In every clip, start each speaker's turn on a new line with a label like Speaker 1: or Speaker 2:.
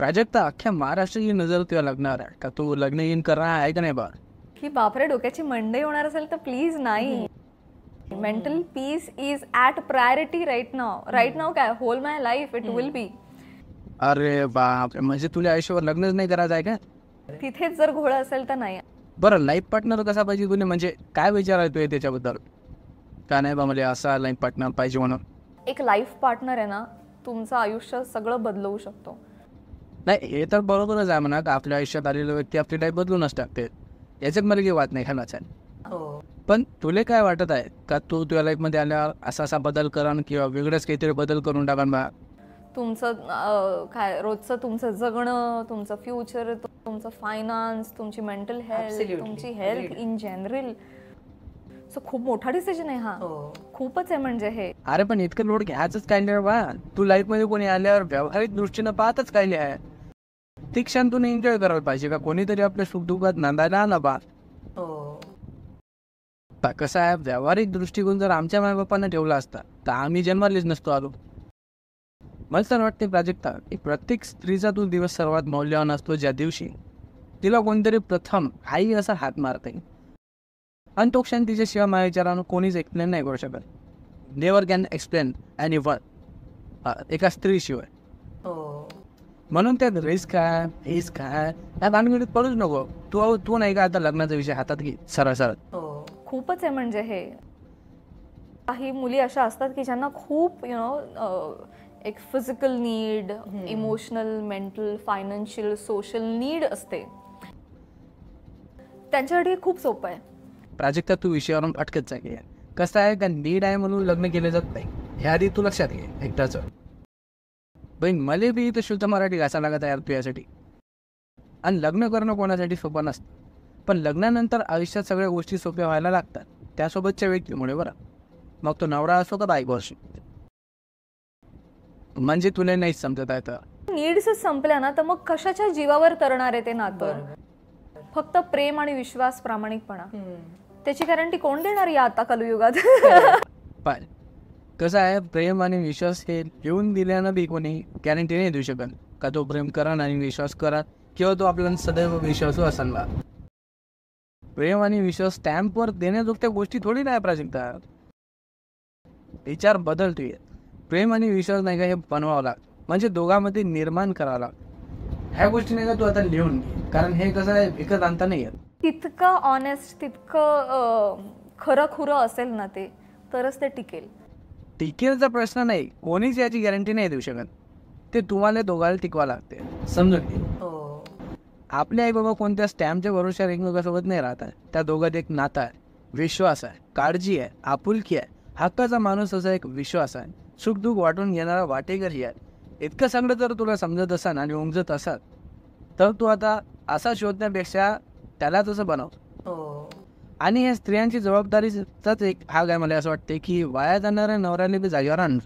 Speaker 1: प्राजक्ता अख्ख्या महाराष्ट्राची नजर तुझ्या लग्नावर आहे का? तू लग्न येईन करणार आहे का नाही बा?
Speaker 2: की बापरे डोक्याची मंडई होणार असेल तर प्लीज नाही. Mental peace is at priority right now काय whole my life it will be.
Speaker 1: अरे बाप, म्हणजे तुला आयुष्यावर लग्नच नाही करायचं आहे का?
Speaker 2: तिथेच जर घोळ असेल तर नाही.
Speaker 1: बरं, लाईफ पार्टनर कसा पाहिजे तुला? म्हणजे काय विचार आहे तुझे त्याच्याबद्दल? का नाही बा मला असा लाईफ पार्टनर पाहिजे म्हणून?
Speaker 2: एक लाईफ पार्टनर आहे ना, तुमचं आयुष्य सगळं बदलवू शकतो.
Speaker 1: नाही, हे तर बरोबरच आहे म्हणा, का आपल्या आयुष्यात आलेले व्यक्ती आपली लाईफ बदलूनच टाकते. याच्यात मला काही वाद नाही खायलाच आहे. पण तुला काय वाटत आहे का तू तुझ्या लाईफमध्ये आल्यावर असा बदल करा किंवा वेगळंच काहीतरी बदल करून टाका बा?
Speaker 2: तुमचं काय रोजचं तुमचं जगणं, तुमचं फ्युचर, तुमचं फायनान्स, तुमची मेंटल हेल्थ, तुमची हेल्थ इन जनरल. सो खूप मोठा डिसिजन आहे हा. खूपच आहे म्हणजे हे.
Speaker 1: अरे पण इतकं लोड घ्यायचंच काय नाही बा. तू लाईफमध्ये कोणी आल्यावर व्यावहारिक दृष्टीनं पाहतच काय नाही आहे. ती क्षण तू एन्जॉय करायला पाहिजे का? कोणीतरी आपल्या सुखदुःखात नांदायला आला बा. कसं आहे, व्यावहारिक दृष्टिकोन जर आमच्या मायबापांना ठेवला असता तर आम्ही जन्मालेच नसतो आलो. मला तर वाटते प्राजक्ता, की प्रत्येक स्त्रीचा तो दिवस सर्वात मौल्यवान असतो ज्या दिवशी तिला कोणतरी प्रथम आई असा हात मारते. आणि तो क्षण तिच्याशिवाय माझ्या विचारानं कोणीच एक्सप्लेन नाही करू शकत. Never can explain any one एका स्त्रीशिवाय. म्हणून त्यात रिस्क आहे, हेच काय या भानगडीत पडूच नको. तू नाही का आता लग्नाचा विषय हातात घे सरळ.
Speaker 2: खूपच आहे म्हणजे हे. काही मुली अशा असतात की ज्यांना खूप एक physical need, emotional, mental, financial, social need असते. त्यांच्यासाठी खूप सोपं आहे.
Speaker 1: प्राजक्ता, तू विषयावरून अटकत जागे. कसं आहे का, नीड आहे म्हणून लग्न केलं जात नाही हे आधी तू लक्षात घे एकदाच. बहीण, मला बी इथं शुद्ध मराठी घासा लागत आहे तू यासाठी. आणि लग्न करणं कोणासाठी सोपं नसतं, पण लग्नानंतर आयुष्यात सगळ्या गोष्टी सोप्या व्हायला लागतात त्यासोबतच्या व्यक्तीमुळे. बरं, मग तो नवरा असो का बायको असो. म्हणजे तुला नाहीच समजत आहे तर
Speaker 2: नीड्सच संपल्या ना तर मग कशाच्या जीवावर करणार आहे ते नातं? फक्त प्रेम आणि विश्वास, प्रामाणिकपणा, त्याची गॅरंटी कोण देणार या आता कलयुगात?
Speaker 1: पण कसं आहे, प्रेम आणि विश्वास हे लिहून दिल्यानं बी कोणी गॅरंटी नाही देऊ शकत का तो प्रेम करा आणि विश्वास करा किंवा तो आपल्याला सदैव विश्वासू असावा. प्रेम आणि विश्वास स्टॅम्पवर देण्याजोगत्या गोष्टी थोडी नाही प्राजक्ता. विचार बदलतोय. प्रेम आणि विश्वास नाही का हे बनवावं लागतं, म्हणजे दोघांमध्ये निर्माण करावं लागतं. ह्या गोष्टी नाही का तू आता लिहून घे, कारण हे कसं आहे विकत आणता नाही येत.
Speaker 2: तितकं ऑनेस्ट, तितकं खरं खुरं असेल ना ते, तरच ते टिकेल.
Speaker 1: टिकेलचा प्रश्न नाही, कोणीच याची गॅरंटी नाही देऊ शकत. ते तुम्हाला दोघांना टिकवा लागते, समजून घे. आपले आई बाबा कोणत्या स्टॅम्पच्या भरोश्यावर एकमेकांसोबत नाही राहत आहे. त्या दोघात एक नातं आहे, विश्वास आहे, काळजी आहे, आपुलकी आहे, हक्काचा माणूस असा एक विश्वास आहे, सुखदुःख वाटून घेणारा वाटेकरी आहे. इतकं सगळं जर तुला समजत असाल आणि उमजत असाल तर तू आता असा शोधण्यापेक्षा त्याला तसं बनव. आणि या स्त्रियांची जबाबदारीचाच एक भाग आहे मला असं वाटते की वाया जाणाऱ्या नवऱ्याने बी जागेवर आणणं.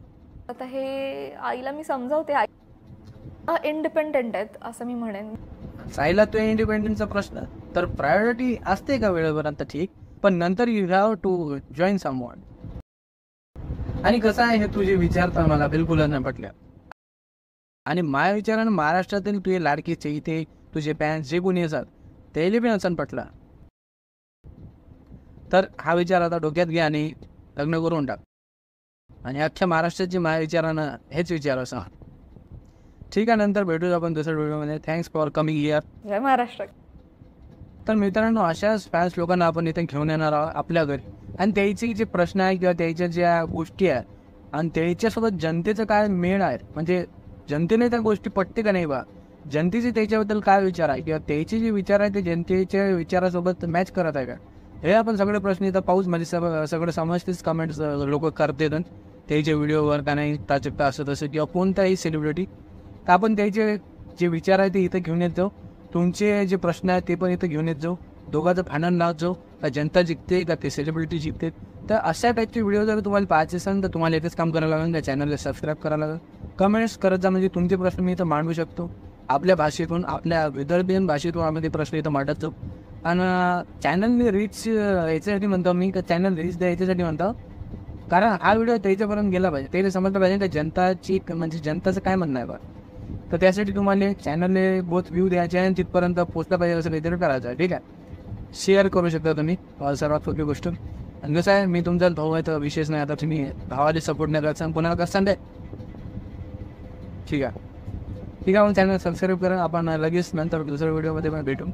Speaker 2: आता हे आईला मी समजावते, इंडिपेंडेंट आहेत असं मी म्हणेन.
Speaker 1: साईला तो इंडिपेंडन्सचा प्रश्न तर प्रायोरिटी असते का वेळेपर्यंत ठीक, पण नंतर you have to join someone. आणि कसं आहे, हे तुझे विचार तर मला बिलकुल नाही पटल्या. आणि माझ्या विचारानं महाराष्ट्रातील तुझे लाडकीचे इथे तुझे पॅन्स जे कोणी असतात त्याला बी नसन पटला तर हा विचार आता डोक्यात घे आणि लग्न करून टाक. आणि अख्ख्या महाराष्ट्राची माझ्या विचारानं हेच विचार असा. ठीक आहे, नंतर भेटूच आपण दुसऱ्या व्हिडिओमध्ये. Thanks for coming here.
Speaker 2: जय महाराष्ट्र.
Speaker 1: तर मित्रांनो, अशाच फॅन्स लोकांना आपण इथे घेऊन येणार आहोत आपल्या घरी, आणि त्याचे जे प्रश्न आहे किंवा त्याच्या ज्या गोष्टी आहेत आणि त्याच्यासोबत जनतेचं काय मेळ आहे, म्हणजे जनतेने त्या गोष्टी पटते का नाही बा, जनतेचे त्याच्याबद्दल काय विचार आहे किंवा त्याचे जे विचार आहे ते जनतेच्या विचारासोबत मॅच करत आहे का, हे आपण सगळे प्रश्न इथं पाऊस म्हणजे सगळं समजतेच. कमेंट्स लोक करतात त्याच्या व्हिडिओवर का नाही प्राजक्ता असं तसं किंवा कोणताही सेलिब्रिटी, तर आपण त्याचे जे विचार आहे ते इथं घेऊन येत जाऊ. तुमचे जे प्रश्न आहेत ते पण इथं घेऊन येत जाऊ. दोघांचं भांडण लावत जाऊ, का जनता जिंकते का ते सेलिब्रिटी जिंकते. तर अशा टाईपचे व्हिडिओ जर तुम्हाला पाहायचे असेल तर तुम्हाला इथेच काम करायला लागेल, त्या चॅनलला सबस्क्राईब करायला लागेल, कमेंट्स करत जा, म्हणजे तुमचे प्रश्न मी इथं मांडू शकतो आपल्या भाषेतून, आपल्या विदर्भीयन भाषेतून आम्ही ते प्रश्न इथं मांडत जाऊ. आणि चॅनलने रीच याच्यासाठी म्हणतो मी, का चॅनल रीच द्या याच्यासाठी म्हणतो, कारण हा व्हिडिओ त्याच्यापर्यंत गेला पाहिजे, त्याला समजलं पाहिजे का जनताची म्हणजे जनताचं काय म्हणणं आहे बा. तर त्यासाठी तुम्हाला चॅनलने बहुत व्ह्यू द्यायचे आहे आणि तिथपर्यंत पोचला पाहिजे असं काहीतरी करायचं आहे. ठीक आहे, शेअर करू शकता तुम्ही, सर्वात सोपी गोष्ट. आणि कसं आहे, मी तुमचा भाऊ आहे तर विशेष नाही. आता तुम्ही भावाला सपोर्ट नाही करता कोणाला करता नाही. ठीक आहे, ठीक आहे, मग चॅनल सबस्क्राईब करा. आपण लगेच नंतर दुसऱ्या व्हिडिओमध्ये पण भेटू.